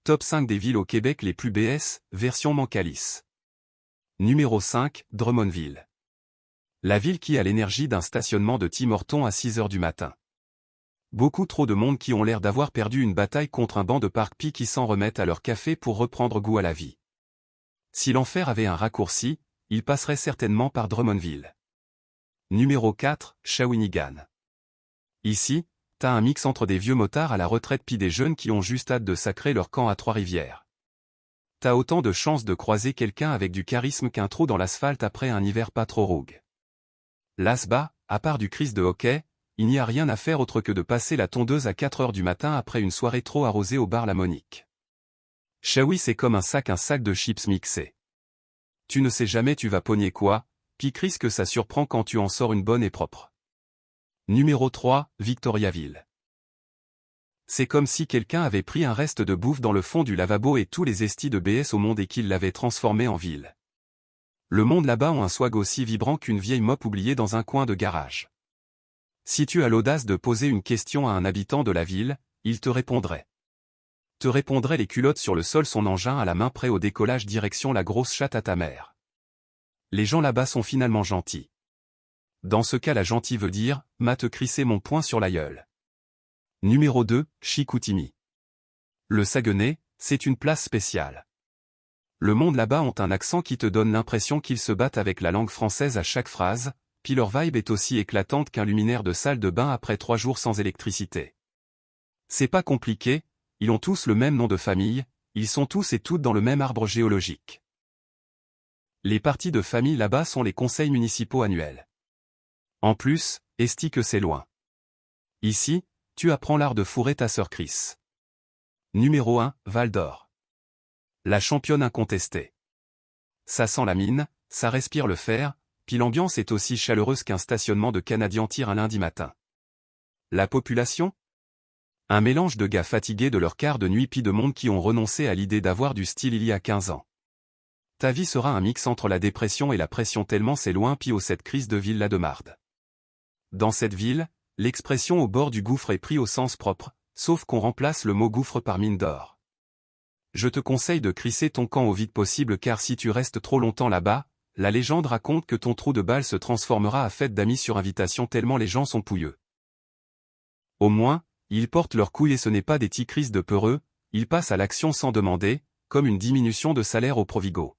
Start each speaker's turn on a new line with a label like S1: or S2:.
S1: Top 5 des villes au Québec les plus BS, version Mancalis. Numéro 5, Drummondville. La ville qui a l'énergie d'un stationnement de Tim Hortons à 6 h du matin. Beaucoup trop de monde qui ont l'air d'avoir perdu une bataille contre un banc de parc-pi qui s'en remettent à leur café pour reprendre goût à la vie. Si l'enfer avait un raccourci, il passerait certainement par Drummondville. Numéro 4, Shawinigan. Ici, t'as un mix entre des vieux motards à la retraite puis des jeunes qui ont juste hâte de sacrer leur camp à Trois-Rivières. T'as autant de chances de croiser quelqu'un avec du charisme qu'un trou dans l'asphalte après un hiver pas trop rougue. L'Asba, à part du Chris de hockey, il n'y a rien à faire autre que de passer la tondeuse à 4 h du matin après une soirée trop arrosée au bar La Monique. Shawi c'est comme un sac de chips mixés. Tu ne sais jamais tu vas pogner quoi, puis Chris que ça surprend quand tu en sors une bonne et propre. Numéro 3, Victoriaville. C'est comme si quelqu'un avait pris un reste de bouffe dans le fond du lavabo et tous les estis de BS au monde et qu'il l'avait transformé en ville. Le monde là-bas ont un swag aussi vibrant qu'une vieille mop oubliée dans un coin de garage. Si tu as l'audace de poser une question à un habitant de la ville, il te répondrait. Te répondrait les culottes sur le sol, son engin à la main prêt au décollage direction la grosse chatte à ta mère. Les gens là-bas sont finalement gentils. Dans ce cas la gentille veut dire, m'a te crisser mon poing sur la gueule. Numéro 2, Chicoutimi. Le Saguenay, c'est une place spéciale. Le monde là-bas ont un accent qui te donne l'impression qu'ils se battent avec la langue française à chaque phrase, puis leur vibe est aussi éclatante qu'un luminaire de salle de bain après 3 jours sans électricité. C'est pas compliqué, ils ont tous le même nom de famille, ils sont tous et toutes dans le même arbre géologique. Les parties de famille là-bas sont les conseils municipaux annuels. En plus, esti que c'est loin. Ici, tu apprends l'art de fourrer ta sœur Chris. Numéro 1, Val d'Or. La championne incontestée. Ça sent la mine, ça respire le fer, puis l'ambiance est aussi chaleureuse qu'un stationnement de Canadian Tire un lundi matin. La population ? Un mélange de gars fatigués de leur quart de nuit puis de monde qui ont renoncé à l'idée d'avoir du style il y a 15 ans. Ta vie sera un mix entre la dépression et la pression tellement c'est loin puis cette crise de ville là de marde. Dans cette ville, l'expression au bord du gouffre est pris au sens propre, sauf qu'on remplace le mot gouffre par mine d'or. Je te conseille de crisser ton camp au vite possible car si tu restes trop longtemps là-bas, la légende raconte que ton trou de balle se transformera à fête d'amis sur invitation tellement les gens sont pouilleux. Au moins, ils portent leurs couilles et ce n'est pas des tigris de peureux, ils passent à l'action sans demander, comme une diminution de salaire au Provigo.